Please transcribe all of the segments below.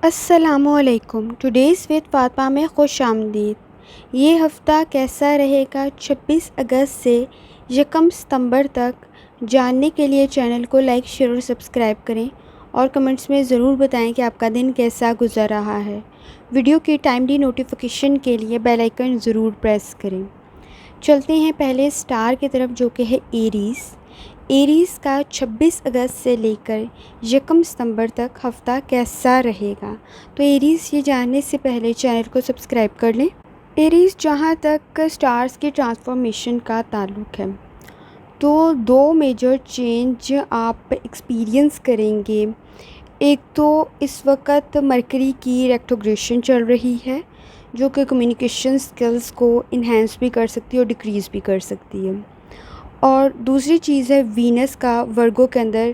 अस्सलामुअलैकुम। Today's with Fatima में खुश आमदीद। ये हफ़्ता कैसा रहेगा 26 अगस्त से 1 सितंबर तक जानने के लिए चैनल को लाइक शेयर और सब्सक्राइब करें और कमेंट्स में ज़रूर बताएं कि आपका दिन कैसा गुज़र रहा है। वीडियो की टाइमली नोटिफिकेशन के लिए बेल आइकन ज़रूर प्रेस करें। चलते हैं पहले स्टार की तरफ जो कि है एरीज़ का 26 अगस्त से लेकर 1 सितंबर तक हफ़्ता कैसा रहेगा। तो एरीज़ ये जानने से पहले चैनल को सब्सक्राइब कर लें। एरीज़ जहाँ तक स्टार्स की ट्रांसफॉर्मेशन का ताल्लुक़ है तो दो मेजर चेंज आप एक्सपीरियंस करेंगे। एक तो इस वक्त मरकरी की रेट्रोग्रेशन चल रही है जो कि कम्युनिकेशन स्किल्स को इन्हेंस भी कर सकती है और डिक्रीज़ भी कर सकती है। और दूसरी चीज़ है वीनस का वर्गो के अंदर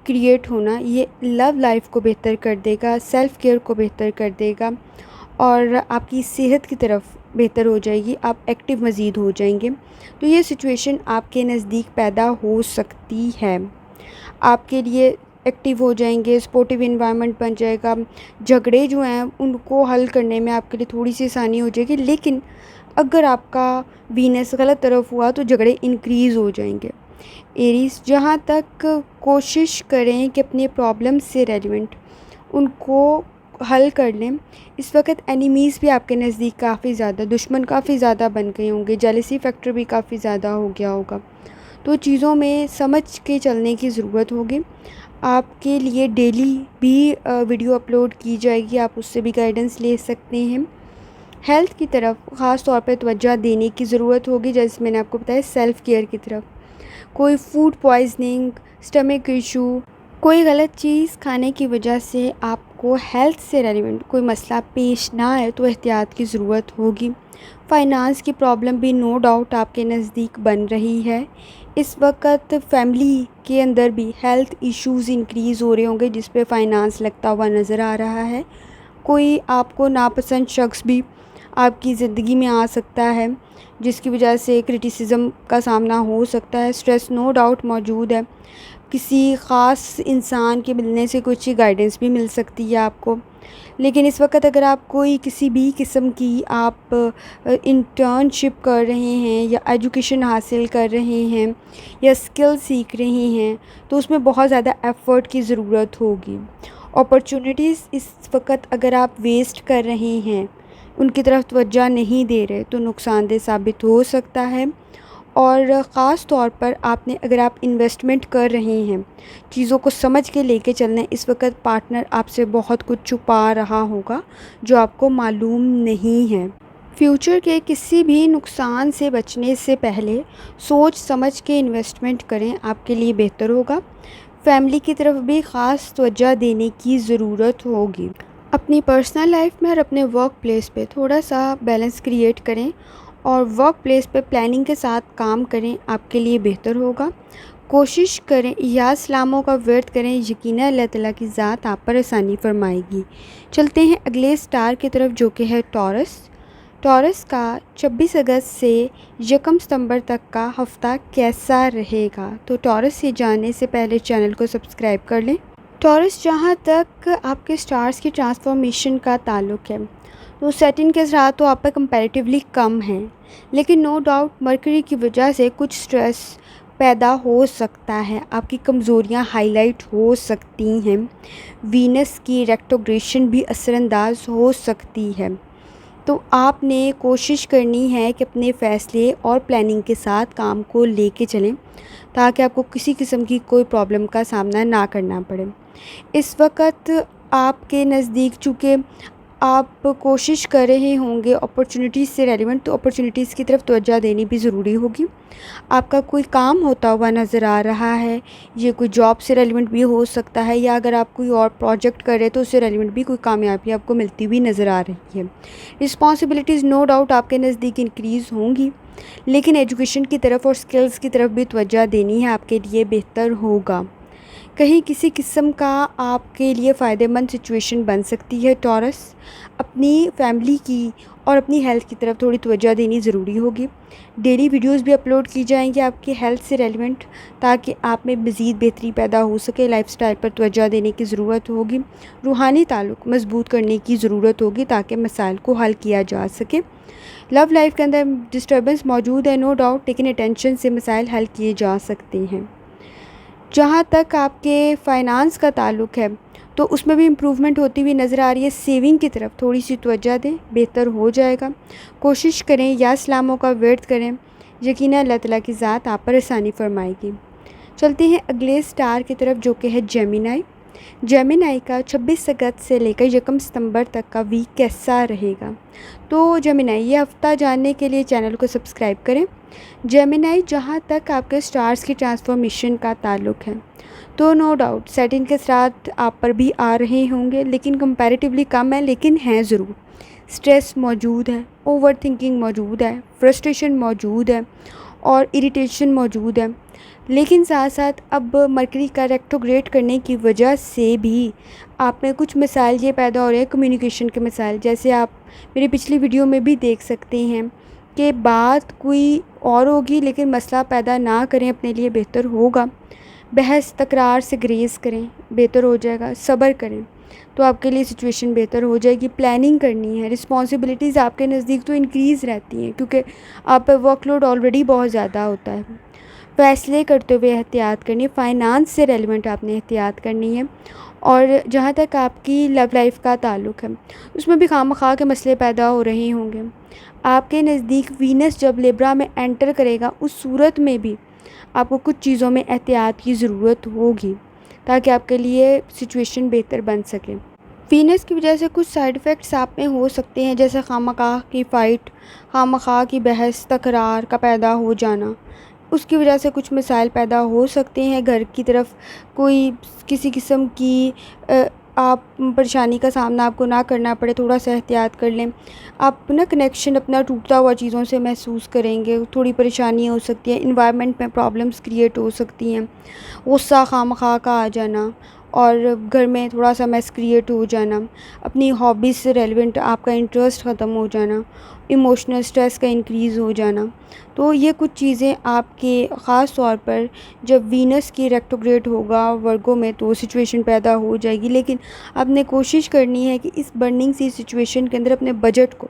क्रिएट होना। ये लव लाइफ को बेहतर कर देगा, सेल्फ़ केयर को बेहतर कर देगा और आपकी सेहत की तरफ बेहतर हो जाएगी, आप एक्टिव मज़ीद हो जाएंगे। तो ये सिचुएशन आपके नज़दीक पैदा हो सकती है, आपके लिए एक्टिव हो जाएंगे, सपोर्टिव इन्वायरमेंट बन जाएगा। झगड़े जो हैं उनको हल करने में आपके लिए थोड़ी सी आसानी हो जाएगी, लेकिन अगर आपका वीनस गलत तरफ हुआ तो झगड़े इंक्रीज़ हो जाएंगे। एरीज़ जहाँ तक कोशिश करें कि अपने प्रॉब्लम से रेलिवेंट उनको हल कर लें। इस वक्त एनिमीज़ भी आपके नज़दीक काफ़ी ज़्यादा, दुश्मन काफ़ी ज़्यादा बन गए होंगे, जेलसी फैक्टर भी काफ़ी ज़्यादा हो गया होगा। तो चीज़ों में समझ के चलने की ज़रूरत होगी। आपके लिए डेली भी वीडियो अपलोड की जाएगी, आप उससे भी गाइडेंस ले सकते हैं। हेल्थ की तरफ ख़ास तौर पे तवज्जो देने की ज़रूरत होगी, जैसे मैंने आपको बताया सेल्फ़ केयर की तरफ। कोई फूड पॉइज़निंग, स्टमक इशू, कोई गलत चीज़ खाने की वजह से आपको हेल्थ से रेलिवेंट कोई मसला पेश ना आए तो एहतियात की ज़रूरत होगी। फ़ाइनांस की प्रॉब्लम भी नो डाउट आपके नज़दीक बन रही है। इस वक्त फैमिली के अंदर भी हेल्थ इश्यूज़ इंक्रीज़ हो रहे होंगे जिस पे फ़ाइनांस लगता हुआ नज़र आ रहा है। कोई आपको नापसंद शख्स भी आपकी ज़िंदगी में आ सकता है जिसकी वजह से क्रिटिसिज्म का सामना हो सकता है। स्ट्रेस नो डाउट मौजूद है, किसी ख़ास इंसान के मिलने से कुछ गाइडेंस भी मिल सकती है आपको। लेकिन इस वक्त अगर आप कोई किसी भी किस्म की आप इंटर्नशिप कर रहे हैं या एजुकेशन हासिल कर रहे हैं या स्किल सीख रहे हैं तो उसमें बहुत ज़्यादा एफ़र्ट की ज़रूरत होगी। अपॉर्चुनिटीज़ इस वक्त अगर आप वेस्ट कर रहे हैं, उनकी तरफ तवज्जो नहीं दे रहे तो नुकसानदेह साबित हो सकता है। और ख़ास तौर पर आपने अगर आप इन्वेस्टमेंट कर रहे हैं, चीज़ों को समझ के लेके चलना है। इस वक्त पार्टनर आपसे बहुत कुछ छुपा रहा होगा जो आपको मालूम नहीं है। फ्यूचर के किसी भी नुकसान से बचने से पहले सोच समझ के इन्वेस्टमेंट करें, आपके लिए बेहतर होगा। फैमिली की तरफ भी ख़ास तवज्जो देने की ज़रूरत होगी। अपनी पर्सनल लाइफ में और अपने वर्क प्लेस पे थोड़ा सा बैलेंस क्रिएट करें और वर्क प्लेस पे प्लानिंग के साथ काम करें, आपके लिए बेहतर होगा। कोशिश करें या सलामों का वर्त करें, यकीनन अल्लाह ताला की ज़ात आप पर आसानी फरमाएगी। चलते हैं अगले स्टार की तरफ जो कि है टॉरस का 26 अगस्त से 1 सितंबर तक का हफ़्ता कैसा रहेगा। तो टॉरस ये जानने से पहले चैनल को सब्सक्राइब कर लें। टॉरस जहाँ तक आपके स्टार्स की ट्रांसफॉर्मेशन का ताल्लुक़ है तो सैटर्न के साथ तो आप पर कंपैरेटिवली कम हैं, लेकिन नो डाउट मरकरी की वजह से कुछ स्ट्रेस पैदा हो सकता है, आपकी कमज़ोरियाँ हाईलाइट हो सकती हैं। वीनस की रेट्रोग्रेशन भी असरअंदाज हो सकती है। तो आपने कोशिश करनी है कि अपने फ़ैसले और प्लानिंग के साथ काम को लेके चलें ताकि आपको किसी किस्म की कोई प्रॉब्लम का सामना ना करना पड़े। इस वक्त आपके नज़दीक चूँकि आप कोशिश कर रहे होंगे अपॉर्चुनिटीज़ से रेलिवेंट, तो अपॉर्चुनिटीज़ की तरफ तवज्जो देनी भी ज़रूरी होगी। आपका कोई काम होता हुआ नज़र आ रहा है, ये कोई जॉब से रेलिवेंट भी हो सकता है या अगर आप कोई और प्रोजेक्ट कर रहे हैं तो उससे रेलिवेंट भी कोई कामयाबी आपको मिलती हुई नज़र आ रही है। रिस्पॉन्सिबिलिटीज़ नो डाउट आपके नज़दीक इंक्रीज़ होंगी, लेकिन एजुकेशन की तरफ और स्किल्स की तरफ भी तवज्जो देनी है, आपके लिए बेहतर होगा। कहीं किसी किस्म का आपके लिए फ़ायदेमंद सिचुएशन बन सकती है। टॉरस, अपनी फैमिली की और अपनी हेल्थ की तरफ थोड़ी तवज्जो देनी ज़रूरी होगी। डेली वीडियोस भी अपलोड की जाएंगी आपकी हेल्थ से रेलिवेंट, ताकि आप में मज़ीद बेहतरी पैदा हो सके। लाइफस्टाइल पर तवज्जो देने की ज़रूरत होगी। रूहानी ताल्लुक़ मज़बूत करने की ज़रूरत होगी ताकि मसाइल को हल किया जा सके। लव लाइफ के अंदर डिस्टर्बेंस मौजूद है, नो डाउट, लेकिन अटेंशन से मसाइल हल किए जा सकते हैं। जहाँ तक आपके फ़ाइनेंस का ताल्लुक़ है, तो उसमें भी इम्प्रूवमेंट होती हुई नज़र आ रही है। सेविंग की तरफ थोड़ी सी तवज्जो दें, बेहतर हो जाएगा। कोशिश करें या इस्लामों का वर्द करें, यकीनन अल्लाह ताला की ज़ात आप पर आसानी फरमाएगी। चलते हैं अगले स्टार की तरफ, जो कि है जेमिनाई। जेमिनाई का 26 अगस्त से लेकर 1 सितंबर तक का वीक कैसा रहेगा? तो जेमिनाई, ये हफ़्ता जानने के लिए चैनल को सब्सक्राइब करें। जेमिनाई, जहाँ तक आपके स्टार्स की ट्रांसफॉर्मेशन का ताल्लुक़ है, तो नो डाउट सेटिंग के साथ आप पर भी आ रहे होंगे, लेकिन कंपैरेटिवली कम है, लेकिन हैं ज़रूर। स्ट्रेस मौजूद है, ओवर थिंकिंग मौजूद है, फ्रस्ट्रेशन मौजूद है और इरिटेशन मौजूद है। लेकिन साथ साथ अब मरकरी का रेट्रोग्रेड करने की वजह से भी आप में कुछ मसाइल ये पैदा हो रहे हैं, कम्युनिकेशन के मसाइल। जैसे आप मेरी पिछली वीडियो में भी देख सकते हैं कि बात कोई और होगी, लेकिन मसला पैदा ना करें, अपने लिए बेहतर होगा। बहस तकरार से ग्रेज़ करें, बेहतर हो जाएगा। सब्र करें तो आपके लिए सिचुएशन बेहतर हो जाएगी। प्लानिंग करनी है, रिस्पॉन्सिबिलिटीज़ आपके नज़दीक तो इंक्रीज़ रहती हैं, क्योंकि आप पर वर्कलोड ऑलरेडी बहुत ज़्यादा होता है। फ़ैसले करते हुए एहतियात करनी है, फ़ाइनेंस से रेलिवेंट आपने एहतियात करनी है। और जहाँ तक आपकी लव लाइफ का ताल्लुक़ है, उसमें भी खामख़ा के मसले पैदा हो रहे होंगे। आपके नज़दीक वीनस जब लिब्रा में एंटर करेगा, उस सूरत में भी आपको कुछ चीज़ों में एहतियात की ज़रूरत होगी, ताकि आपके लिए सिचुएशन बेहतर बन सके। वीनस की वजह से कुछ साइड इफ़ेक्ट्स आप में हो सकते हैं, जैसे खामख़ा की फ़ाइट, खामख़ा की बहस तकरार का पैदा हो जाना। उसकी वजह से कुछ मसाइल पैदा हो सकते हैं। घर की तरफ कोई किसी किस्म की आप परेशानी का सामना आपको ना करना पड़े, थोड़ा सा एहतियात कर लें। आप ना कनेक्शन अपना टूटता हुआ चीज़ों से महसूस करेंगे, थोड़ी परेशानी हो सकती है, इन्वायरमेंट में प्रॉब्लम्स क्रिएट हो सकती हैं। गुस्सा खामख़ा का आ जाना और घर में थोड़ा सा मैस क्रिएट हो जाना, अपनी हॉबीज़ से रेलिवेंट आपका इंटरेस्ट ख़त्म हो जाना, इमोशनल स्ट्रेस का इंक्रीज़ हो जाना। तो ये कुछ चीज़ें आपके ख़ास तौर पर जब वीनस की रेट्रोग्रेड होगा वर्गों में, तो सिचुएशन पैदा हो जाएगी। लेकिन आपने कोशिश करनी है कि इस बर्निंग सी सिचुएशन के अंदर अपने बजट को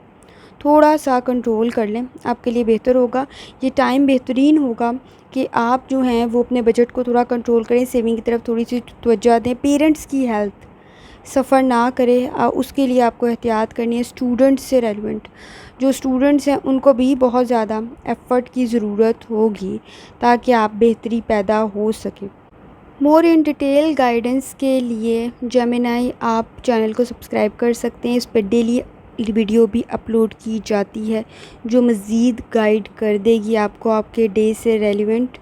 थोड़ा सा कंट्रोल कर लें, आपके लिए बेहतर होगा। ये टाइम बेहतरीन होगा कि आप जो हैं वो अपने बजट को थोड़ा कंट्रोल करें, सेविंग की तरफ थोड़ी सी तवज्जो दें। पेरेंट्स की हेल्थ सफ़र ना करें, उसके लिए आपको एहतियात करनी है। स्टूडेंट्स से रेलिवेंट जो स्टूडेंट्स हैं, उनको भी बहुत ज़्यादा एफ़र्ट की ज़रूरत होगी, ताकि आप बेहतरी पैदा हो सके। मोर इन डिटेल गाइडेंस के लिए जेमिनाई, आप चैनल को सब्सक्राइब कर सकते हैं। इस पर डेली वीडियो भी अपलोड की जाती है, जो मज़ीद गाइड कर देगी आपको आपके डे से रेलिवेंट।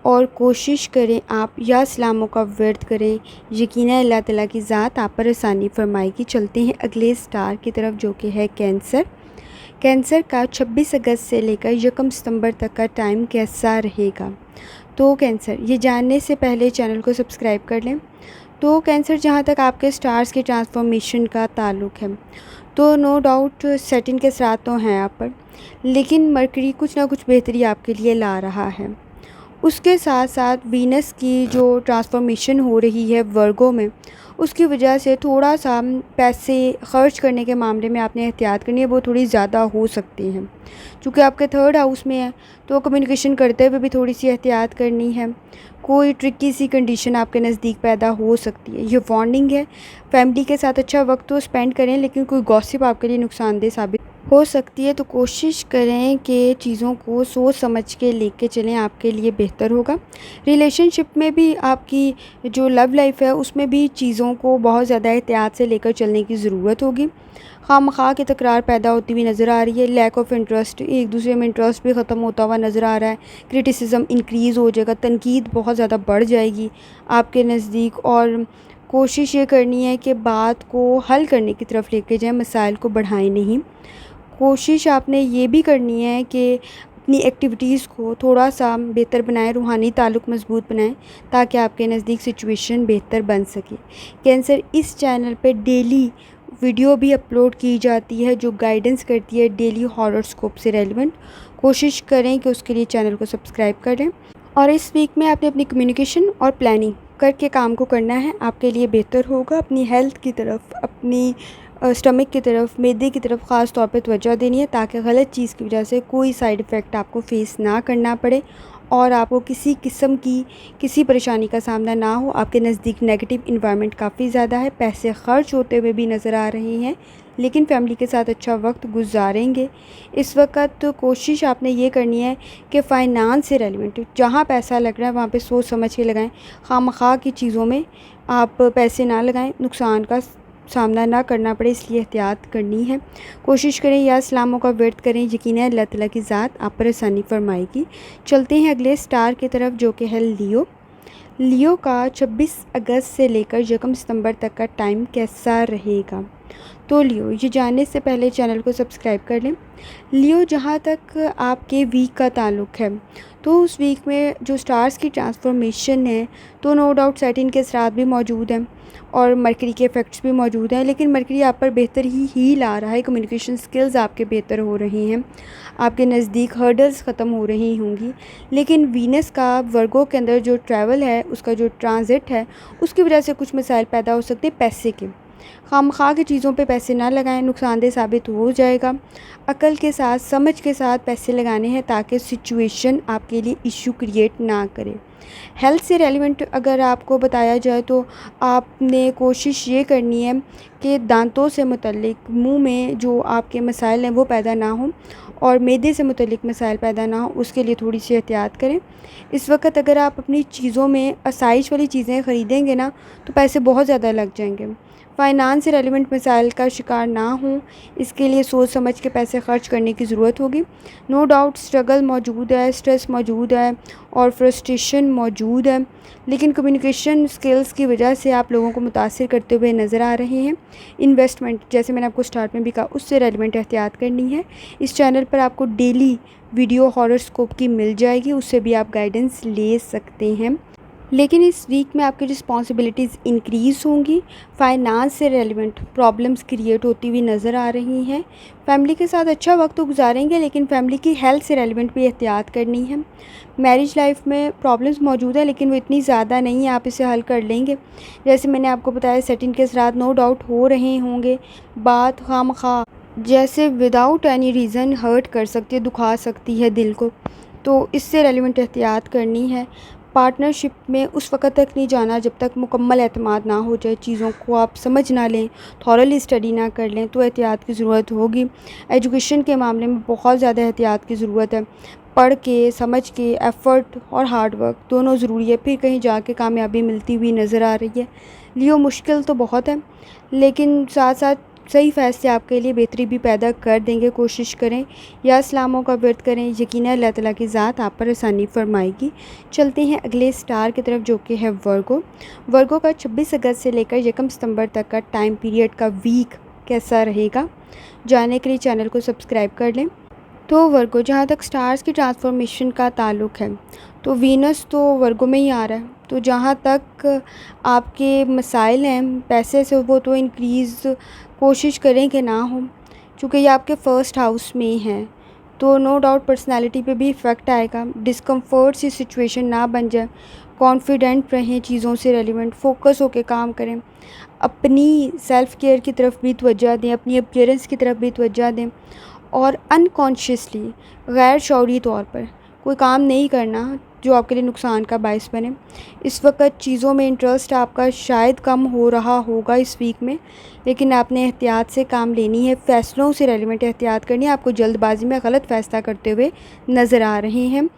और कोशिश करें आप या इस्लामों का वर्द करें, यकीनन अल्लाह ताला की ज़ात आप पर आसानी फरमाएगी। चलते हैं अगले स्टार की तरफ, जो कि है कैंसर। कैंसर का 26 अगस्त से लेकर 1 सितंबर तक का टाइम कैसा रहेगा? तो कैंसर, ये जानने से पहले चैनल को सब्सक्राइब कर लें। तो कैंसर, जहाँ तक आपके स्टार्स की ट्रांसफॉर्मेशन का ताल्लुक़ है, तो नो डाउट सेटिंग के साथ तो हैं आप पर, लेकिन मरकरी कुछ ना कुछ बेहतरी आपके लिए ला रहा है। उसके साथ साथ वीनस की जो ट्रांसफॉर्मेशन हो रही है वर्गों में, उसकी वजह से थोड़ा सा पैसे ख़र्च करने के मामले में आपने एहतियात करनी है, वो थोड़ी ज़्यादा हो सकती हैं। चूँकि आपके 3rd हाउस में है, तो कम्युनिकेशन करते हुए भी थोड़ी सी एहतियात करनी है। कोई ट्रिकी सी कंडीशन आपके नज़दीक पैदा हो सकती है, ये वार्निंग है। फैमिली के साथ अच्छा वक्त तो स्पेंड करें, लेकिन कोई गॉसिप आपके लिए नुकसानदेह साबित हो सकती है, तो कोशिश करें कि चीज़ों को सोच समझ के लेके चलें, आपके लिए बेहतर होगा। रिलेशनशिप में भी आपकी जो लव लाइफ है, उसमें भी चीज़ों को बहुत ज़्यादा एहतियात से लेकर चलने की ज़रूरत होगी। खामख़ा की तकरार पैदा होती हुई नज़र आ रही है। लैक ऑफ इंटरेस्ट, एक दूसरे में इंटरेस्ट भी ख़त्म होता हुआ नज़र आ रहा है। क्रिटिसिज्म इंक्रीज़ हो जाएगा, तनकीद बहुत ज़्यादा बढ़ जाएगी आपके नज़दीक। और कोशिश ये करनी है कि बात को हल करने की तरफ लेके जाएं, मसाइल को बढ़ाएं नहीं। कोशिश आपने ये भी करनी है कि अपनी एक्टिविटीज़ को थोड़ा सा बेहतर बनाएं, रूहानी ताल्लुक़ मज़बूत बनाएं, ताकि आपके नज़दीक सिचुएशन बेहतर बन सके। कैंसर, इस चैनल पे डेली वीडियो भी अपलोड की जाती है जो गाइडेंस करती है डेली हॉरोस्कोप से रेलिवेंट। कोशिश करें कि उसके लिए चैनल को सब्सक्राइब करें। और इस वीक में आपने अपनी कम्युनिकेशन और प्लानिंग करके काम को करना है, आपके लिए बेहतर होगा। अपनी हेल्थ की तरफ, अपनी स्टमक की तरफ, मैदे की तरफ ख़ास तौर पे तवज्जो देनी है, ताकि गलत चीज़ की वजह से कोई साइड इफ़ेक्ट आपको फ़ेस ना करना पड़े और आपको किसी किस्म की किसी परेशानी का सामना ना हो। आपके नज़दीक नेगेटिव इन्वायरमेंट काफ़ी ज़्यादा है, पैसे ख़र्च होते हुए भी नज़र आ रहे हैं, लेकिन फैमिली के साथ अच्छा वक्त गुजारेंगे। इस वक्त कोशिश आपने ये करनी है कि फ़ाइनांस से रेलिवेंट जहाँ पैसा लग रहा है वहाँ पे सोच समझ के लगाएं। खामखा की चीज़ों में आप पैसे ना लगाएं, नुकसान का सामना ना करना पड़े, इसलिए एहतियात करनी है। कोशिश करें या इस्लामों का वर्त करें, यकीन है अल्लाह ताला की ज़ात आप पर आसानी फरमाएगी। चलते हैं अगले स्टार की तरफ जो कि है लियो। लियो का 26 अगस्त से लेकर 1 सितंबर तक का टाइम कैसा रहेगा? तो लियो, ये जानने से पहले चैनल को सब्सक्राइब कर लें। लियो, जहाँ तक आपके वीक का ताल्लुक़ है तो उस वीक में जो स्टार्स की ट्रांसफॉर्मेशन है तो नो डाउट सैटर्न के असरात भी मौजूद हैं और मरकरी के इफ़ेक्ट्स भी मौजूद हैं, लेकिन मरकरी आप पर बेहतर ही ला रहा है। कम्युनिकेशन स्किल्स आपके बेहतर हो रही हैं, आपके नज़दीक हर्डल्स ख़त्म हो रही होंगी। लेकिन वीनस का वर्गो के अंदर जो ट्रैवल है, उसका जो ट्रांजिट है, उसकी वजह से कुछ मसाइल पैदा हो सकते हैं पैसे के। खामखा की चीज़ों पे पैसे ना लगाएं, नुकसानदेह साबित हो जाएगा। अकल के साथ, समझ के साथ पैसे लगाने हैं ताकि सिचुएशन आपके लिए इशू क्रिएट ना करे। हेल्थ से रेलिवेंट अगर आपको बताया जाए तो आपने कोशिश ये करनी है कि दांतों से मुतल्लिक, मुंह में जो आपके मसाइल हैं वो पैदा ना हों और मैदे से मुतल्लिक मसाइल पैदा ना हो, उसके लिए थोड़ी सी एहतियात करें। इस वक्त अगर आप अपनी चीज़ों में आसाइश वाली चीज़ें ख़रीदेंगे ना तो पैसे बहुत ज़्यादा लग जाएंगे। फ़ाइनांस से रेलिवेंट मसाइल का शिकार ना हों, इसके लिए सोच समझ के पैसे खर्च करने की ज़रूरत होगी। नो डाउट स्ट्रगल मौजूद है, स्ट्रेस मौजूद है और फ्रस्ट्रेशन मौजूद है, लेकिन कम्युनिकेशन स्किल्स की वजह से आप लोगों को मुतासिर करते हुए नज़र आ रहे हैं। इन्वेस्टमेंट, जैसे मैंने आपको स्टार्ट में भी कहा, उससे रेलिवेंट एहतियात करनी है। इस चैनल पर आपको डेली वीडियो हॉरोस्कोप की मिल जाएगी, उससे भी आप गाइडेंस ले सकते हैं। लेकिन इस वीक में आपकी रिस्पॉन्सिबिलिटीज़ इंक्रीज़ होंगी। फ़ाइनांस से रेलिवेंट प्रॉब्लम्स क्रिएट होती हुई नज़र आ रही हैं। फैमिली के साथ अच्छा वक्त तो गुजारेंगे, लेकिन फैमिली की हेल्थ से रेलिवेंट भी एहतियात करनी है। मैरिज लाइफ में प्रॉब्लम्स मौजूद है, लेकिन वो इतनी ज़्यादा नहीं है, आप इसे हल कर लेंगे। जैसे मैंने आपको बताया, सेटिंग के असरात नो डाउट हो रहे होंगे। बात खामखा जैसे विदाउट एनी रीज़न हर्ट कर सकती है, दुखा सकती है दिल को, तो इससे रेलिवेंट एहतियात करनी है। पार्टनरशिप में उस वक़्त तक नहीं जाना जब तक मुकम्मल एतमाद ना हो जाए, चीज़ों को आप समझ ना लें, थॉरली स्टडी ना कर लें, तो एहतियात की ज़रूरत होगी। एजुकेशन के मामले में बहुत ज़्यादा एहतियात की ज़रूरत है। पढ़ के, समझ के, एफ़र्ट और हार्ड वर्क दोनों ज़रूरी है, फिर कहीं जाके कामयाबी मिलती हुई नज़र आ रही है। लियो, मुश्किल तो बहुत है, लेकिन साथ साथ सही फ़ैसले आपके लिए बेहतरी भी पैदा कर देंगे। कोशिश करें या इस्लामों का वर्त करें, यकीन है अल्लाह ताला की ज़ात आप पर आसानी फरमाएगी। चलते हैं अगले स्टार की तरफ जो कि है वर्गो। वर्गो का 26 अगस्त से लेकर 1 सितंबर तक का टाइम पीरियड का वीक कैसा रहेगा, जानने के लिए चैनल को सब्सक्राइब कर लें। तो वर्गो, जहाँ तक स्टार्स की ट्रांसफॉर्मेशन का ताल्लुक़ है तो वीनस तो वर्गो में ही आ रहा है, तो जहाँ तक आपके मसाइल हैं पैसे से, वो तो इंक्रीज़ कोशिश करें कि ना हो, चूँकि ये आपके फ़र्स्ट हाउस में हैं, तो नो डाउट पर्सनैलिटी पे भी इफ़ेक्ट आएगा। डिस्कम्फर्ट सी सिचुएशन ना बन जाए, कॉन्फिडेंट रहें, चीज़ों से रेलिवेंट फ़ोकस होकर काम करें, अपनी सेल्फ़ केयर की तरफ भी तवज्जो दें, अपनी अपीयरेंस की तरफ भी तवज्जो दें और अनकॉन्शियसली गैर शऊरी तौर पर कोई काम नहीं करना जो आपके लिए नुकसान का बायस बने। इस वक्त चीज़ों में इंटरेस्ट आपका शायद कम हो रहा होगा इस वीक में, लेकिन आपने एहतियात से काम लेनी है, फ़ैसलों से रेलिवेंट एहतियात करनी है। आपको जल्दबाजी में गलत फ़ैसला करते हुए नज़र आ रहे हैं।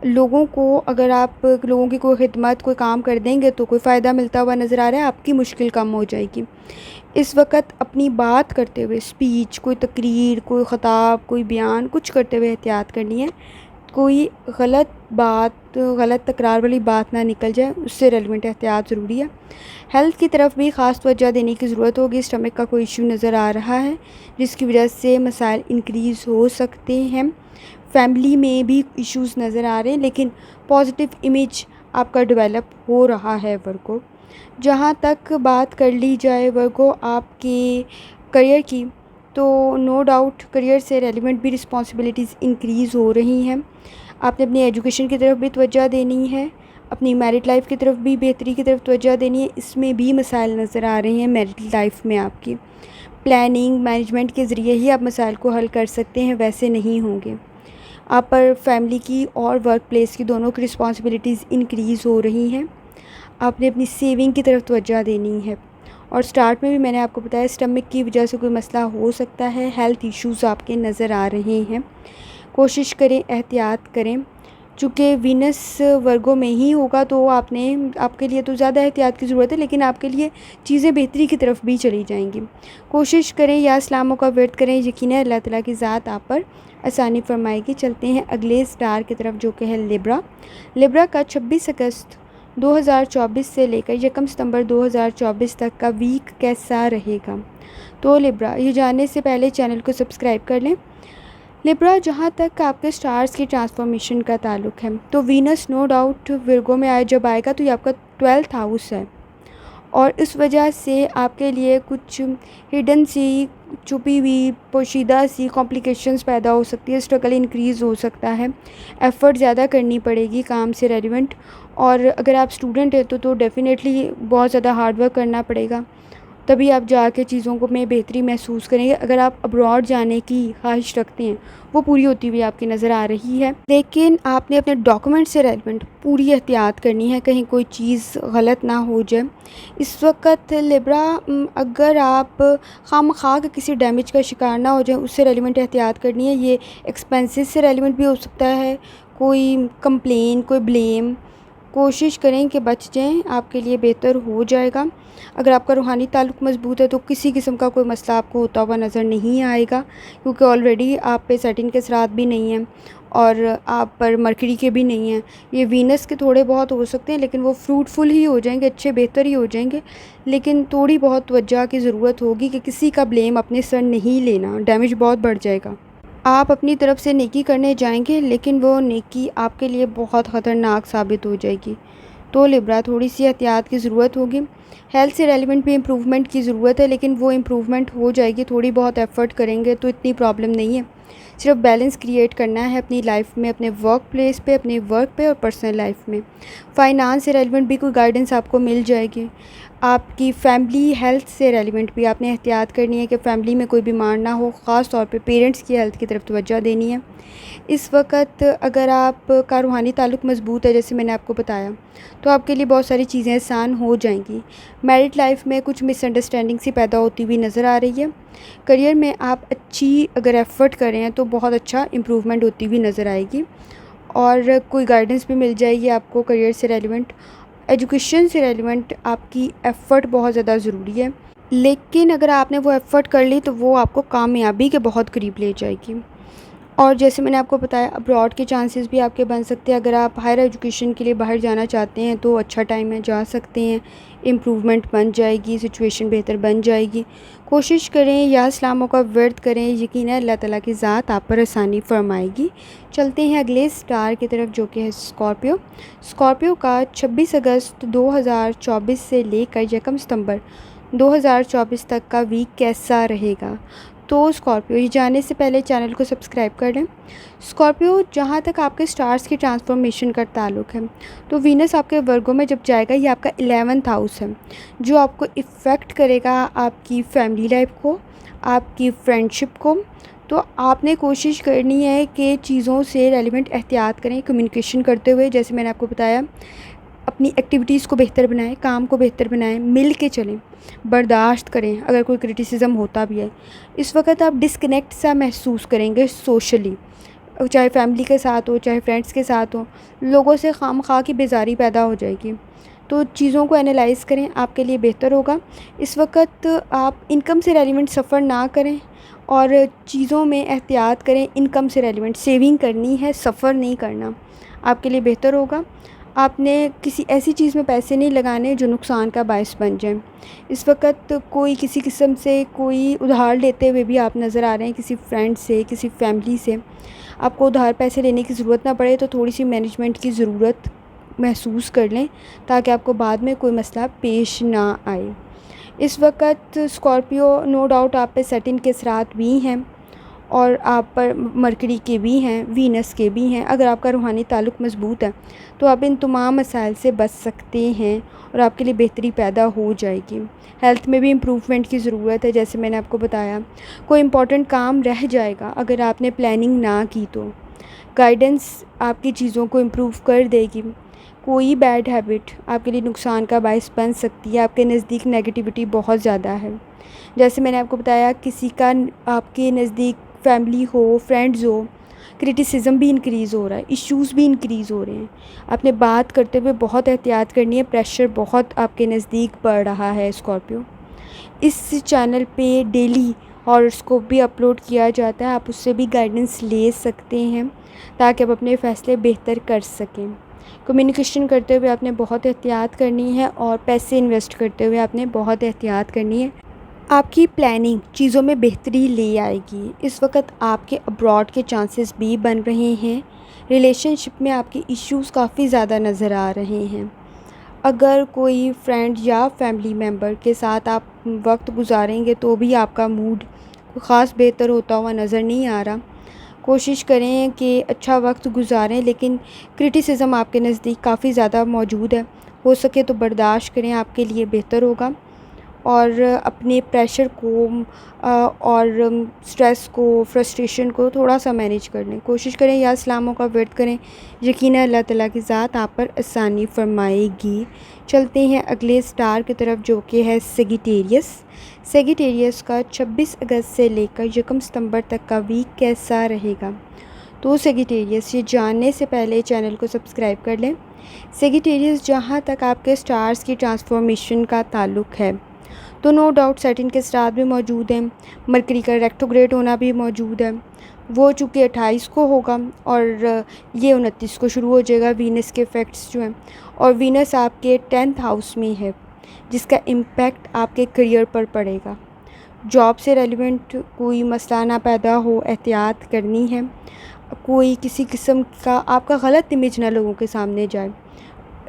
लोगों को, अगर आप लोगों की कोई खिदमत, कोई काम कर देंगे तो कोई फ़ायदा मिलता हुआ नज़र आ रहा है, आपकी मुश्किल कम हो जाएगी। इस वक्त अपनी बात करते हुए, स्पीच, कोई तकरीर, कोई ख़िताब, कोई बयान कुछ करते हुए एहतियात करनी है। कोई गलत तकरार वाली बात ना निकल जाए, उससे रेलिवेंट एहतियात ज़रूरी है। हेल्थ की तरफ भी ख़ास तवज्जो देने की ज़रूरत होगी। स्टमक का कोई इशू नज़र आ रहा है जिसकी वजह से मसाइल इंक्रीज़ हो सकते हैं। फैमिली में भी इश्यूज़ नज़र आ रहे हैं, लेकिन पॉजिटिव इमेज आपका डेवलप हो रहा है वर्गो। जहाँ तक बात कर ली जाए वर्गो आपके करियर की, तो नो डाउट करियर से रेलिवेंट भी रिस्पॉन्सिबिलिटीज़ इंक्रीज़ हो रही हैं। आपने अपनी एजुकेशन की तरफ भी तवज्जो देनी है, अपनी मैरिड लाइफ की तरफ भी बेहतरी की तरफ तवज्जो देनी है। इसमें भी मसाइल नज़र आ रहे हैं मैरिड लाइफ में। आपकी प्लानिंग मैनेजमेंट के ज़रिए ही आप मसाइल को हल कर सकते हैं, वैसे नहीं होंगे। आप पर फैमिली की और वर्क प्लेस की दोनों की रिस्पॉन्सिबिलिटीज़ इंक्रीज़ हो रही हैं। आपने अपनी सेविंग की तरफ तवज्जो देनी है। और स्टार्ट में भी मैंने आपको बताया स्टमक की वजह से कोई मसला हो सकता है, हेल्थ इश्यूज़ आपके नज़र आ रहे हैं। कोशिश करें, एहतियात करें। चूँकि वीनस वर्गों में ही होगा तो आपके लिए तो ज़्यादा एहतियात की ज़रूरत है, लेकिन आपके लिए चीज़ें बेहतरी की तरफ भी चली जाएंगी। कोशिश करें या इस्लामों का वर्त करें, यकीनन अल्लाह ताला की ज़ात आप पर आसानी फरमाएगी। चलते हैं अगले स्टार की तरफ जो कि है लिब्रा। लिब्रा का 26 अगस्त 2024 से लेकर 1 सितंबर 2024 तक का वीक कैसा रहेगा। तो लिब्रा, ये जानने से पहले चैनल को सब्सक्राइब कर लें। लिब्रा, जहाँ तक आपके स्टार्स की ट्रांसफॉर्मेशन का ताल्लुक़ है, तो वीनस नो डाउट विर्गो में जब आएगा तो ये आपका 12th हाउस है, और इस वजह से आपके लिए कुछ हिडन सी, छुपी हुई, पोशीदा सी कॉम्प्लिकेशंस पैदा हो सकती है। स्ट्रगल इंक्रीज़ हो सकता है, एफ़र्ट ज़्यादा करनी पड़ेगी काम से रेलिवेंट। और अगर आप स्टूडेंट हैं तो डेफ़िनेटली बहुत ज़्यादा हार्ड वर्क करना पड़ेगा, तभी आप जाके चीज़ों को में बेहतरी महसूस करेंगे। अगर आप अब्रॉड जाने की ख्वाहिश रखते हैं, वो पूरी होती हुई आपकी नज़र आ रही है, लेकिन आपने अपने डॉक्यूमेंट से रेलिवेंट पूरी एहतियात करनी है, कहीं कोई चीज़ गलत ना हो जाए। इस वक्त लिब्रा, अगर आप खामखा के किसी डैमेज का शिकार ना हो जाए, उससे रेलिवेंट एहतियात करनी है। ये एक्सपेंसेस से रेलिवेंट भी हो सकता है, कोई कंप्लेन, कोई ब्लेम। कोशिश करें कि बच जाएं, आपके लिए बेहतर हो जाएगा। अगर आपका रूहानी ताल्लुक़ मज़बूत है तो किसी किस्म का कोई मसला आपको होता हुआ नज़र नहीं आएगा, क्योंकि ऑलरेडी आप पे सैटर्न के असरात भी नहीं हैं और आप पर मरकरी के भी नहीं हैं। ये वीनस के थोड़े बहुत हो सकते हैं, लेकिन वो फ्रूटफुल ही हो जाएंगे, अच्छे बेहतर ही हो जाएंगे। लेकिन थोड़ी बहुत तवज्जो की ज़रूरत होगी कि किसी का ब्लेम अपने सर नहीं लेना, डैमेज बहुत बढ़ जाएगा। आप अपनी तरफ से नेकी करने जाएंगे, लेकिन वो नेकी आपके लिए बहुत ख़तरनाक साबित हो जाएगी। तो लिब्रा, थोड़ी सी एहतियात की ज़रूरत होगी। हेल्थ से रेलिवेंट भी इम्प्रूवमेंट की ज़रूरत है, लेकिन वो इम्प्रूवमेंट हो जाएगी, थोड़ी बहुत एफ़र्ट करेंगे तो इतनी प्रॉब्लम नहीं है। सिर्फ बैलेंस क्रिएट करना है अपनी लाइफ में, अपने वर्क प्लेस पे, अपने वर्क पे और पर्सनल लाइफ में। फ़ाइनांस से रेलिवेंट भी कोई गाइडेंस आपको मिल जाएगी। आपकी फैमिली हेल्थ से रेलिवेंट भी आपने एहतियात करनी है कि फ़ैमिली में कोई बीमार ना हो, ख़ास तौर पे पेरेंट्स की हेल्थ की तरफ तवज्जो देनी है। इस वक्त अगर आपका रूहानी ताल्लुक़ मज़बूत है, जैसे मैंने आपको बताया, तो आपके लिए बहुत सारी चीज़ें आसान हो जाएंगी। मैरिड लाइफ में कुछ मिसअंडरस्टैंडिंग सी पैदा होती हुई नज़र आ रही है। करियर में आप अच्छी अगर एफ़र्ट कर रहे हैं तो बहुत अच्छा इम्प्रूवमेंट होती हुई नज़र आएगी, और कोई गाइडेंस भी मिल जाएगी आपको करियर से रेलिवेंट। एजुकेशन से रेलिवेंट आपकी एफ़र्ट बहुत ज़्यादा ज़रूरी है, लेकिन अगर आपने वो एफ़र्ट कर ली तो वो आपको कामयाबी के बहुत करीब ले जाएगी। और जैसे मैंने आपको बताया, अब्रॉड के चांसेस भी आपके बन सकते हैं। अगर आप हायर एजुकेशन के लिए बाहर जाना चाहते हैं तो अच्छा टाइम है, जा सकते हैं। इम्प्रूवमेंट बन जाएगी, सिचुएशन बेहतर बन जाएगी। कोशिश करें या इस्लामों का वर्त करें, यकीनन अल्लाह ताला की ज़ात आप पर आसानी फरमाएगी। चलते हैं अगले स्टार की तरफ जो कि है स्कॉर्पियो। स्कॉर्पियो का 26 अगस्त 2024 से लेकर 1 सितंबर 2024 तक का वीक कैसा रहेगा। तो स्कॉर्पियो, ये जानने से पहले चैनल को सब्सक्राइब कर लें। स्कॉर्पियो, जहाँ तक आपके स्टार्स की ट्रांसफॉर्मेशन का ताल्लुक़ है, तो वीनस आपके वर्गों में जब जाएगा, ये आपका 11th हाउस है, जो आपको इफ़ेक्ट करेगा आपकी फैमिली लाइफ को, आपकी फ्रेंडशिप को। तो आपने कोशिश करनी है कि चीज़ों से रेलिवेंट एहतियात करें कम्युनिकेशन करते हुए। जैसे मैंने आपको बताया, अपनी एक्टिविटीज़ को बेहतर बनाएं, काम को बेहतर बनाएं, मिल के चलें, बर्दाश्त करें अगर कोई क्रिटिसिज्म होता भी है। इस वक्त आप डिस्कनेक्ट सा महसूस करेंगे सोशली, चाहे फैमिली के साथ हो, चाहे फ्रेंड्स के साथ हो। लोगों से खामखा की बेजारी पैदा हो जाएगी। तो चीज़ों को एनालाइज़ करें, आपके लिए बेहतर होगा। इस वक्त आप इनकम से रेलिवेंट सफ़र ना करें और चीज़ों में एहतियात करें, इनकम से रेलिवेंट सेविंग करनी है, सफ़र नहीं करना, आपके लिए बेहतर होगा। आपने किसी ऐसी चीज़ में पैसे नहीं लगाने जो नुकसान का बायस बन जाए। इस वक्त कोई किसी किस्म से कोई उधार लेते हुए भी आप नज़र आ रहे हैं, किसी फ्रेंड से, किसी फैमिली से आपको उधार पैसे लेने की ज़रूरत ना पड़े, तो थोड़ी सी मैनेजमेंट की ज़रूरत महसूस कर लें ताकि आपको बाद में कोई मसला पेश ना आए। इस वक्त स्कॉर्पियो नो डाउट आप पे सैटर्न के असरात भी हैं और आप पर मरकरी के भी हैं, वीनस के भी हैं। अगर आपका रूहानी ताल्लुक़ मज़बूत है तो आप इन तमाम मसाइल से बच सकते हैं और आपके लिए बेहतरी पैदा हो जाएगी। हेल्थ में भी इम्प्रूवमेंट की ज़रूरत है, जैसे मैंने आपको बताया। कोई इम्पॉर्टेंट काम रह जाएगा अगर आपने प्लानिंग ना की तो। गाइडेंस आपकी चीज़ों को इम्प्रूव कर देगी। कोई बैड हैबिट आपके लिए नुकसान का बायस बन सकती है। आपके नज़दीक नेगेटिविटी बहुत ज़्यादा है। जैसे मैंने आपको बताया, किसी का आपके नज़दीक फैमिली हो, फ्रेंड्स हो, क्रिटिसिज्म भी इंक्रीज़ हो रहा है, इश्यूज़ भी इंक्रीज़ हो रहे हैं। आपने बात करते हुए बहुत एहतियात करनी है। प्रेशर बहुत आपके नज़दीक बढ़ रहा है स्कॉर्पियो। इस चैनल पे डेली हॉरोस्कोप भी अपलोड किया जाता है, आप उससे भी गाइडेंस ले सकते हैं ताकि आप अपने फ़ैसले बेहतर कर सकें। कम्युनिकेशन करते हुए आपने बहुत एहतियात करनी है और पैसे इन्वेस्ट करते हुए आपने बहुत एहतियात करनी है। आपकी प्लानिंग चीज़ों में बेहतरी ले आएगी। इस वक्त आपके अब्रॉड के चांसेस भी बन रहे हैं। रिलेशनशिप में आपके इश्यूज़ काफ़ी ज़्यादा नज़र आ रहे हैं। अगर कोई फ्रेंड या फैमिली मेम्बर के साथ आप वक्त गुजारेंगे तो भी आपका मूड ख़ास बेहतर होता हुआ नज़र नहीं आ रहा। कोशिश करें कि अच्छा वक्त गुजारें, लेकिन क्रिटिसिज्म आपके नज़दीक काफ़ी ज़्यादा मौजूद है। हो सके तो बर्दाश्त करें, आपके लिए बेहतर होगा। और अपने प्रेशर को और स्ट्रेस को, फ्रस्ट्रेशन को थोड़ा सा मैनेज कर लें। कोशिश करें या इस्लामों का वर्द करें। यकीनन अल्लाह ताला की ज़ात आप पर आसानी फरमाएगी। चलते हैं अगले स्टार की तरफ, जो कि है सेजिटेरियस। सेजिटेरियस का 26 अगस्त से लेकर 1 सितंबर तक का वीक कैसा रहेगा? तो सेजिटेरियस, ये जानने से पहले चैनल को सब्सक्राइब कर लें। सेजिटेरियस, जहाँ तक आपके स्टार्स की ट्रांसफॉर्मेशन का ताल्लुक़ है तो नो डाउट सैटर्न के स्टार भी मौजूद हैं। मरकरी का रेट्रोग्रेड होना भी मौजूद है। वो चूँकि 28 को होगा और ये 29 को शुरू हो जाएगा। वीनस के इफ़ेक्ट्स जो हैं, और वीनस आपके 10th हाउस में है, जिसका इम्पैक्ट आपके करियर पर पड़ेगा। जॉब से रेलिवेंट कोई मसला ना पैदा हो, एहतियात करनी है। कोई किसी किस्म का आपका ग़लत इमेज ना लोगों के सामने जाए,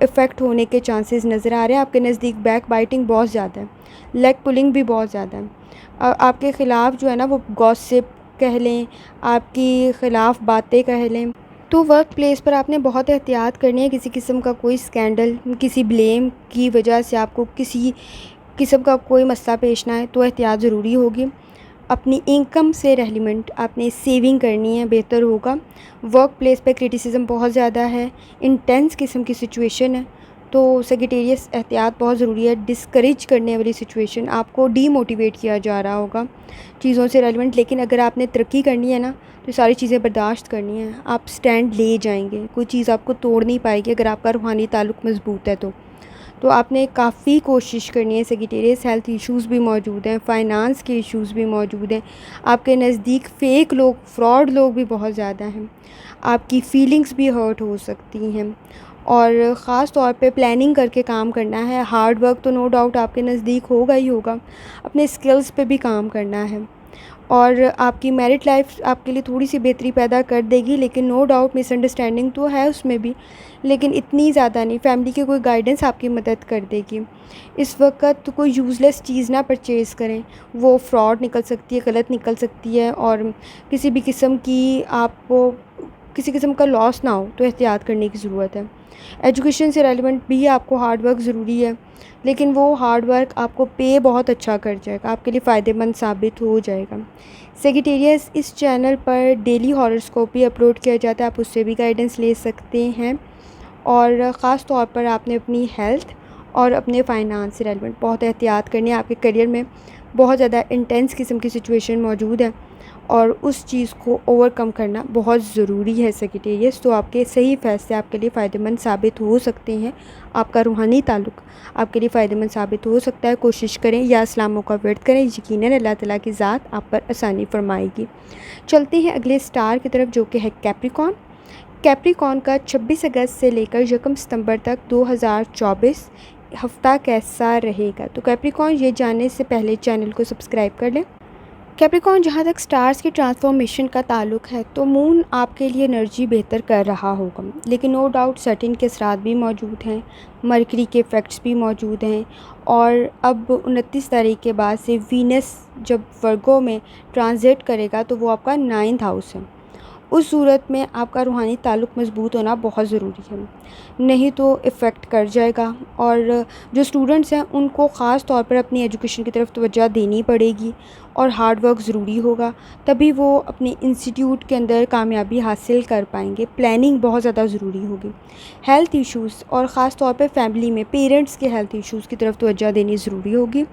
इफ़ेक्ट होने के चांसेस नज़र आ रहे हैं। आपके नज़दीक बैक बाइटिंग बहुत ज़्यादा है, लेग पुलिंग भी बहुत ज़्यादा है। आपके ख़िलाफ़ जो है ना, वो गॉसिप कह लें, आपके ख़िलाफ़ बातें कह लें। तो वर्क प्लेस पर आपने बहुत एहतियात करनी है। किसी किस्म का कोई स्कैंडल, किसी ब्लेम की वजह से आपको किसी किस्म का कोई मसला पेश ना आए, तो एहतियात ज़रूरी होगी। अपनी इनकम से रेलिवेंट आपने सेविंग करनी है, बेहतर होगा। वर्क प्लेस पे क्रिटिसिज्म बहुत ज़्यादा है, इंटेंस किस्म की सिचुएशन है, तो सेजिटेरियस एहतियात बहुत ज़रूरी है। डिस्करेज करने वाली सिचुएशन, आपको डीमोटिवेट किया जा रहा होगा चीज़ों से रेलिवेंट। लेकिन अगर आपने तरक्की करनी है ना, तो सारी चीज़ें बर्दाश्त करनी है। आप स्टैंड ले जाएंगे, कोई चीज़ आपको तोड़ नहीं पाएगी अगर आपका रूहानी ताल्लुक़ मज़बूत है तो आपने काफ़ी कोशिश करनी है। सेजिटेरियस, हेल्थ इश्यूज़ भी मौजूद हैं, फ़ाइनांस के इश्यूज़ भी मौजूद हैं। आपके नज़दीक फ़ेक लोग, फ्रॉड लोग भी बहुत ज़्यादा हैं। आपकी फ़ीलिंग्स भी हर्ट हो सकती हैं और ख़ास तौर पे प्लानिंग करके काम करना है। हार्ड वर्क तो नो डाउट आपके नज़दीक होगा ही होगा। अपने स्किल्स पे भी काम करना है और आपकी मैरिड लाइफ आपके लिए थोड़ी सी बेहतरी पैदा कर देगी। लेकिन नो डाउट मिसअंडरस्टैंडिंग तो है उसमें भी, लेकिन इतनी ज़्यादा नहीं। फैमिली की कोई गाइडेंस आपकी मदद कर देगी। इस वक्त कोई यूज़लेस चीज़ ना परचेज़ करें, वो फ्रॉड निकल सकती है, गलत निकल सकती है और किसी भी किस्म की आपको किसी किस्म का लॉस ना हो, तो एहतियात करने की ज़रूरत है। एजुकेशन से रेलिवेंट भी आपको हार्ड वर्क ज़रूरी है, लेकिन वो हार्ड वर्क आपको पे बहुत अच्छा कर जाएगा, आपके लिए फ़ायदेमंद साबित हो जाएगा। सेजिटेरियस, इस चैनल पर डेली हॉरोस्कोप भी अपलोड किया जाता है, आप उससे भी गाइडेंस ले सकते हैं। और ख़ास तौर पर आपने अपनी हेल्थ और अपने फ़ाइनांस से रेलिवेंट बहुत एहतियात करनी है। आपके करियर में बहुत ज़्यादा इंटेंस किस्म की सिचुएशन मौजूद है और उस चीज़ को ओवरकम करना बहुत ज़रूरी है सेक्रेटेरियस। तो आपके सही फ़ैसले आपके लिए फ़ायदेमंद साबित हो सकते हैं। आपका रूहानी ताल्लुक़ आपके लिए फ़ायदेमंद साबित हो सकता है। कोशिश करें या इस्लामों का वर्द करें, यकीनन अल्लाह ताला की ज़ात आप पर आसानी फरमाएगी। चलते हैं अगले स्टार की तरफ, जो कि है कैप्रिकॉर्न। कैप्रिकॉर्न का 26 अगस्त से लेकर 1 सितंबर तक 2024 हफ़्ता कैसा रहेगा। तो कैप्रिकॉर्न ये जानने से पहले चैनल को सब्सक्राइब कर लें। कैप्रिकॉर्न, जहाँ तक स्टार्स की ट्रांसफॉर्मेशन का ताल्लुक़ है तो मून आपके लिए एनर्जी बेहतर कर रहा होगा, लेकिन नो डाउट सैटर्न के असरात भी मौजूद हैं, मरकरी के इफ़ेक्ट्स भी मौजूद हैं और अब 29 तारीख के बाद से वीनस जब वर्गो में ट्रांजिट करेगा तो वो आपका 9th हाउस है। उस सूरत में आपका रूहानी ताल्लुक़ मज़बूत होना बहुत ज़रूरी है, नहीं तो इफ़ेक्ट कर जाएगा। और जो स्टूडेंट्स हैं उनको ख़ास तौर पर अपनी एजुकेशन की तरफ तवज्जो देनी पड़ेगी और हार्ड वर्क ज़रूरी होगा, तभी वो अपने इंस्टीट्यूट के अंदर कामयाबी हासिल कर पाएंगे। प्लानिंग बहुत ज़्यादा ज़रूरी होगी। हेल्थ इश्यूज़ और ख़ास तौर पर फैमिली में पेरेंट्स के हेल्थ इश्यूज़ की तरफ तवज्जो देनी ज़रूरी होगी।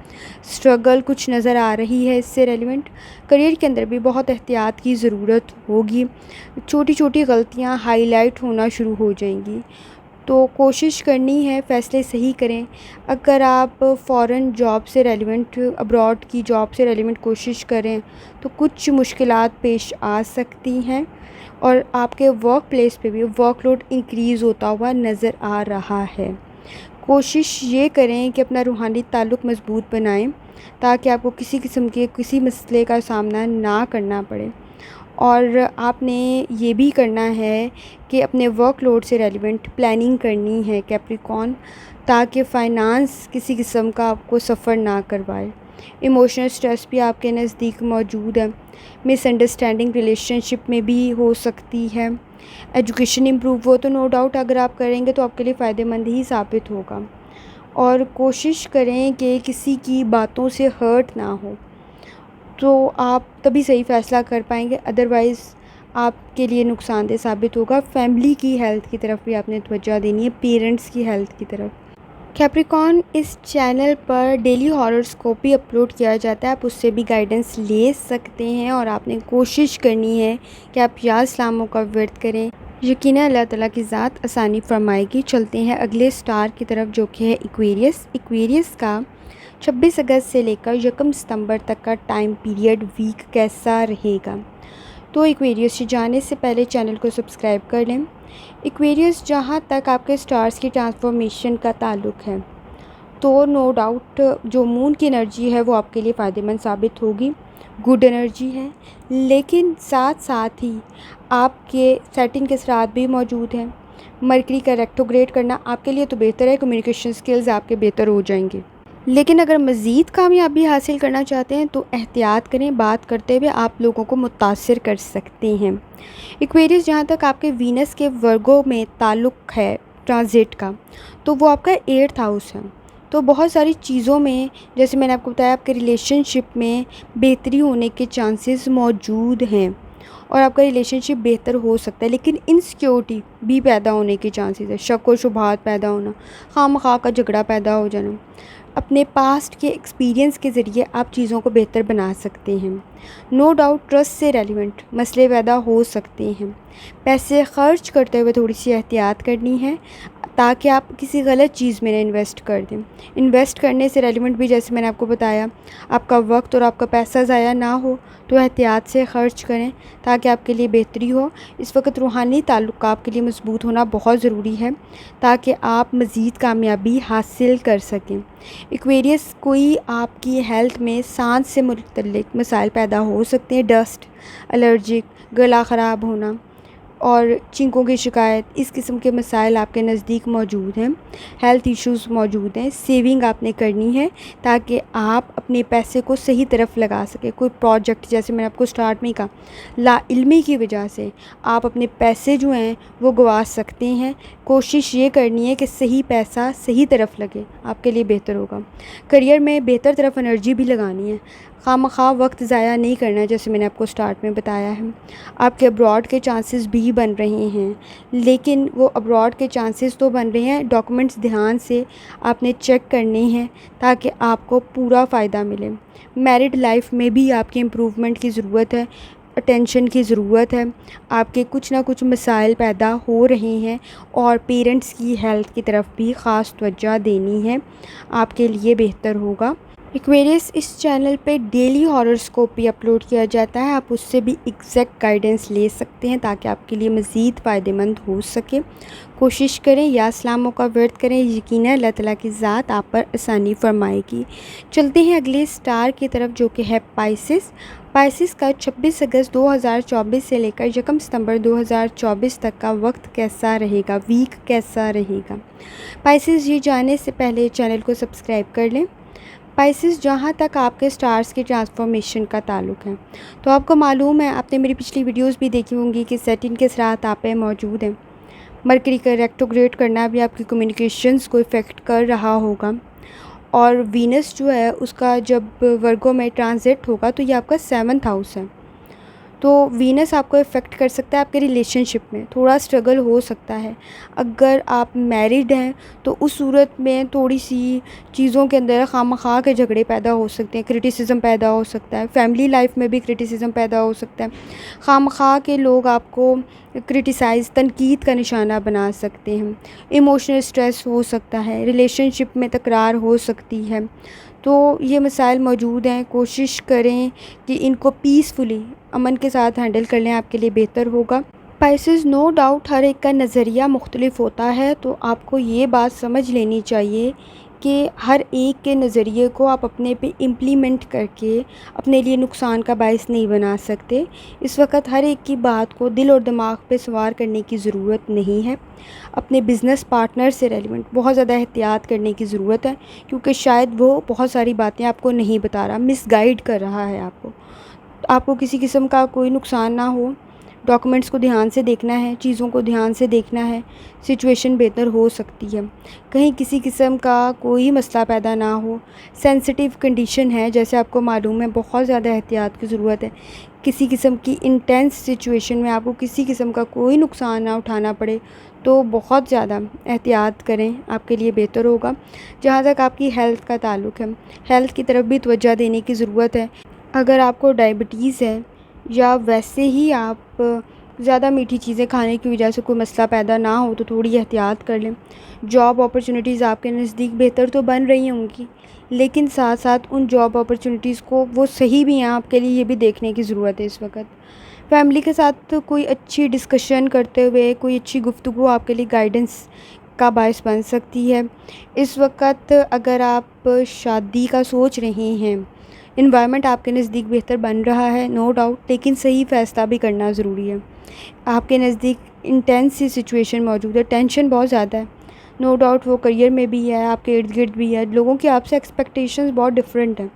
स्ट्रगल कुछ नज़र आ रही है इससे रेलिवेंट। करियर के अंदर भी बहुत एहतियात की ज़रूरत होगी। छोटी छोटी गलतियाँ हाईलाइट होना शुरू हो जाएंगी, तो कोशिश करनी है फ़ैसले सही करें। अगर आप फ़ॉरेन जॉब से रेलिवेंट, अब्रॉड की जॉब से रेलिवेंट कोशिश करें तो कुछ मुश्किलात पेश आ सकती हैं और आपके वर्क प्लेस पे भी वर्कलोड इंक्रीज़ होता हुआ नज़र आ रहा है। कोशिश ये करें कि अपना रूहानी ताल्लुक़ मज़बूत बनाएं ताकि आपको किसी किस्म के किसी मसले का सामना ना करना पड़े। और आपने ये भी करना है कि अपने वर्कलोड से रेलिवेंट प्लानिंग करनी है कैप्रिकॉर्न, ताकि फ़ाइनेंस किसी किस्म का आपको सफ़र ना करवाए। इमोशनल स्ट्रेस भी आपके नज़दीक मौजूद है। मिसअंडरस्टैंडिंग रिलेशनशिप में भी हो सकती है। एजुकेशन इम्प्रूव हो तो नो डाउट अगर आप करेंगे तो आपके लिए फ़ायदेमंद ही साबित होगा। और कोशिश करें कि किसी की बातों से हर्ट ना हो, तो आप तभी सही फ़ैसला कर पाएंगे, अदरवाइज़ आपके लिए नुकसानदेह साबित होगा। फैमिली की हेल्थ की तरफ भी आपने तवज्जो देनी है, पेरेंट्स की हेल्थ की तरफ। कैप्रिकॉर्न, इस चैनल पर डेली हॉरोस्कोप भी अपलोड किया जाता है, आप उससे भी गाइडेंस ले सकते हैं और आपने कोशिश करनी है कि आप या इस्लामों का वर्द करें, यकीनन अल्लाह ताला की ज़ात आसानी फरमाएगी। चलते हैं अगले स्टार की तरफ, जो कि है एक्वेरियस। एक्वेरियस का 26 अगस्त से लेकर 1 सितंबर तक का टाइम पीरियड वीक कैसा रहेगा। तो एक्वेरियस से जाने से पहले चैनल को सब्सक्राइब कर लें। एक्वेरियस, जहाँ तक आपके स्टार्स की ट्रांसफॉर्मेशन का ताल्लुक़ है तो नो डाउट जो मून की एनर्जी है वो आपके लिए फ़ायदेमंद साबित होगी, गुड एनर्जी है, लेकिन साथ साथ ही आपके सैटर्न के असरात भी मौजूद हैं। मरकरी का रेट्रोग्रेड करना आपके लिए तो बेहतर है, कम्युनिकेशन स्किल्स आपके बेहतर हो जाएंगे, लेकिन अगर मज़ीद कामयाबी हासिल करना चाहते हैं तो एहतियात करें, बात करते हुए आप लोगों को मुतासिर कर सकते हैं। एक्वेरियस, जहाँ तक आपके वीनस के वर्गों में ताल्लुक़ है ट्रांजिट का, तो वो आपका 8th हाउस है। तो बहुत सारी चीज़ों में, जैसे मैंने आपको बताया, आपके रिलेशनशिप में बेहतरी होने के चांसेस मौजूद हैं और आपका रिलेशनशिप बेहतर हो सकता है, लेकिन इनसिक्योरिटी भी पैदा होने के चांसेस है। शक व शुबहात पैदा होना, खामखा का झगड़ा पैदा हो जाना। अपने पास्ट के एक्सपीरियंस के ज़रिए आप चीज़ों को बेहतर बना सकते हैं। नो डाउट ट्रस्ट से रेलिवेंट मसले पैदा हो सकते हैं। पैसे खर्च करते हुए थोड़ी सी एहतियात करनी है ताकि आप किसी गलत चीज़ में ना इन्वेस्ट कर दें। इन्वेस्ट करने से रेलिवेंट भी, जैसे मैंने आपको बताया, आपका वक्त और आपका पैसा ज़ाया ना हो, तो एहतियात से ख़र्च करें ताकि आपके लिए बेहतरी हो। इस वक्त रूहानी ताल्लुक़ आपके लिए मज़बूत होना बहुत ज़रूरी है ताकि आप मज़ीद कामयाबी हासिल कर सकें। एक्वेरियस, कोई आपकी हेल्थ में सांस से मुतल्लिक़ मसाइल पैदा हो सकते हैं, डस्ट, एलर्जिक, गला ख़राब होना और छींकों की शिकायत, इस किस्म के मसाइल आपके नज़दीक मौजूद हैं। हेल्थ इश्यूज़ मौजूद हैं। सेविंग आपने करनी है ताकि आप अपने पैसे को सही तरफ लगा सकें। कोई प्रोजेक्ट, जैसे मैंने आपको स्टार्ट में ही कहा, लाइल्मी की वजह से आप अपने पैसे जो हैं वो गंवा सकते हैं। कोशिश ये करनी है कि सही पैसा सही तरफ लगे, आपके लिए बेहतर होगा। करियर में बेहतर तरफ एनर्जी भी लगानी है, खामखा वक्त ज़ाया नहीं करना, जैसे मैंने आपको स्टार्ट में बताया है। आपके अब्रॉड के चांसेस भी बन रहे हैं, लेकिन वो अब्रॉड के चांसेस तो बन रहे हैं, डॉक्यूमेंट्स ध्यान से आपने चेक करने हैं ताकि आपको पूरा फ़ायदा मिले। मैरिड लाइफ में भी आपकी इम्प्रूवमेंट की ज़रूरत है, अटेंशन की ज़रूरत है। आपके कुछ ना कुछ मसाइल पैदा हो रहे हैं और पेरेंट्स की हेल्थ की तरफ भी ख़ास तवज्जो देनी है, आपके लिए बेहतर होगा। एक्वेरियस इस चैनल पे डेली हॉरोस्कोप भी अपलोड किया जाता है, आप उससे भी एग्जैक्ट गाइडेंस ले सकते हैं ताकि आपके लिए मज़ीद फ़ायदेमंद हो सके। कोशिश करें या इस्लामों का वर्त करें, यकीनन अल्लाह ताला की ज़ात आप पर आसानी फरमाएगी। चलते हैं अगले स्टार की तरफ, जो कि है पाइसिस। पाइसिस का 26 अगस्त 2024 से लेकर 1 सितंबर 2024 तक का वक्त कैसा रहेगा, वीक कैसा रहेगा। पाइसिस ये जानने से पहले चैनल को सब्सक्राइब कर लें। पाइसिस, जहाँ तक आपके स्टार्स के ट्रांसफॉर्मेशन का ताल्लुक़ है, तो आपको मालूम है, आपने मेरी पिछली वीडियोस भी देखी होंगी कि सेटिन के साथ आप पे मौजूद हैं। मरकरी का रेट्रोग्रेड करना भी आपकी कम्युनिकेशंस को इफ़ेक्ट कर रहा होगा, और वीनस जो है उसका जब वर्गो में ट्रांजिट होगा तो ये आपका 7th हाउस है। तो वीनस आपको इफ़ेक्ट कर सकता है, आपके रिलेशनशिप में थोड़ा स्ट्रगल हो सकता है। अगर आप मैरिड हैं तो उस सूरत में थोड़ी सी चीज़ों के अंदर खामखा के झगड़े पैदा हो सकते हैं, क्रिटिसिज्म पैदा हो सकता है, फैमिली लाइफ में भी क्रिटिसिज्म पैदा हो सकता है। खामखा के लोग आपको क्रिटिसाइज़, तनकीद का निशाना बना सकते हैं। इमोशनल स्ट्रेस हो सकता है, रिलेशनशिप में तकरार हो सकती है। तो ये मसाइल मौजूद हैं, कोशिश करें कि इनको पीसफुली, अमन के साथ हैंडल कर लें, आपके लिए बेहतर होगा। पाइसेस, नो डाउट हर एक का नज़रिया मुख्तलिफ होता है, तो आपको ये बात समझ लेनी चाहिए कि हर एक के नज़रिए को आप अपने पे इम्प्लीमेंट करके अपने लिए नुकसान का बायस नहीं बना सकते। इस वक्त हर एक की बात को दिल और दिमाग पे सवार करने की ज़रूरत नहीं है। अपने बिज़नेस पार्टनर से रेलिवेंट बहुत ज़्यादा एहतियात करने की ज़रूरत है, क्योंकि शायद वो बहुत सारी बातें आपको नहीं बता रहा, मिसगाइड कर रहा है आपको किसी किस्म का कोई नुकसान ना हो। डॉक्यूमेंट्स को ध्यान से देखना है, चीज़ों को ध्यान से देखना है, सिचुएशन बेहतर हो सकती है। कहीं किसी किस्म का कोई मसला पैदा ना हो, सेंसिटिव कंडीशन है, जैसे आपको मालूम है, बहुत ज़्यादा एहतियात की ज़रूरत है। किसी किस्म की इंटेंस सिचुएशन में आपको किसी किस्म का कोई नुकसान ना उठाना पड़े, तो बहुत ज़्यादा एहतियात करें, आपके लिए बेहतर होगा। जहाँ तक आपकी हेल्थ का ताल्लुक़ है, हेल्थ की तरफ भी तवज्जो देने की ज़रूरत है। अगर आपको डायबिटीज़ है या वैसे ही आप ज़्यादा मीठी चीज़ें खाने की वजह से कोई मसला पैदा ना हो, तो थोड़ी एहतियात कर लें। जॉब अपॉर्चुनिटीज़ आपके नज़दीक बेहतर तो बन रही होंगी, लेकिन साथ साथ उन जॉब अपॉर्चुनिटीज़ को वो सही भी हैं आपके लिए, ये भी देखने की ज़रूरत है इस वक्त। फैमिली के साथ कोई अच्छी डिस्कशन करते हुए कोई अच्छी गुफ्तगू आपके लिए गाइडेंस का बायस बन सकती है। इस वक्त अगर आप शादी का सोच रहे हैं, इन्वायरमेंट आपके नज़दीक बेहतर बन रहा है, नो डाउट, लेकिन सही फ़ैसला भी करना ज़रूरी है। आपके नज़दीक इंटेंस सी सिचुएशन मौजूद है, टेंशन बहुत ज़्यादा है, नो डाउट, वो करियर में भी है, आपके इर्द गिर्द भी है। लोगों की आपसे एक्सपेक्टेशंस बहुत डिफरेंट हैं,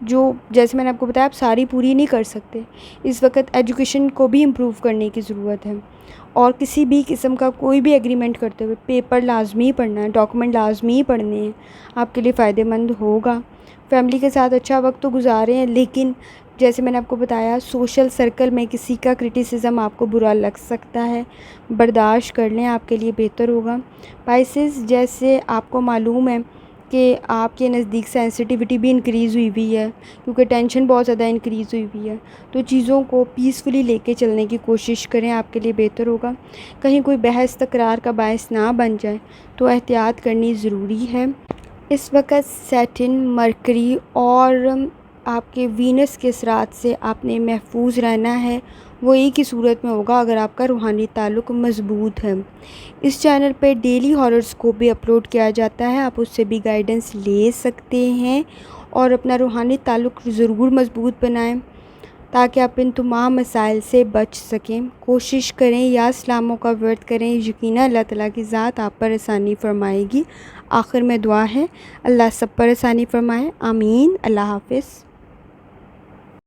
जो जैसे मैंने आपको बताया, आप सारी पूरी नहीं कर सकते। इस वक्त एजुकेशन को भी इम्प्रूव करने की ज़रूरत है, और किसी भी किस्म का कोई भी एग्रीमेंट करते हुए पेपर लाजमी पढ़ना है, डॉक्यूमेंट लाजमी पढ़ने हैं, आपके लिए फ़ायदेमंद होगा। फैमिली के साथ अच्छा वक्त तो गुजारें हैं, लेकिन जैसे मैंने आपको बताया, सोशल सर्कल में किसी का क्रिटिसिज्म आपको बुरा लग सकता है, बर्दाश्त कर लें, आपके लिए बेहतर होगा। पाइसेस, जैसे आपको मालूम है कि आपके नज़दीक सेंसिटिविटी भी इंक्रीज़ हुई है, क्योंकि टेंशन बहुत ज़्यादा इंक्रीज़ हुई है, तो चीज़ों को पीसफुली लेके चलने की कोशिश करें, आपके लिए बेहतर होगा। कहीं कोई बहस तकरार का बायस ना बन जाए, तो एहतियात करनी ज़रूरी है। इस वक्त सैटिन, मरकरी और आपके वीनस के असरात से आपने महफूज रहना है। वो एक ही सूरत में होगा अगर आपका रूहानी ताल्लुक़ मज़बूत है। इस चैनल पे डेली हॉरोस्कोप भी अपलोड किया जाता है, आप उससे भी गाइडेंस ले सकते हैं, और अपना रूहानी ताल्लुक़ ज़रूर मज़बूत बनाएं ताकि आप इन तमाम मसाइल से बच सकें। कोशिश करें या इस्लामों का वर्त करें, यकीनन अल्लाह ताला की ज़ात आप पर आसानी फ़रमाएगी। आखिर में दुआ है, अल्लाह सब पर आसानी फ़रमाए, आमीन। अल्लाह हाफ़िज़।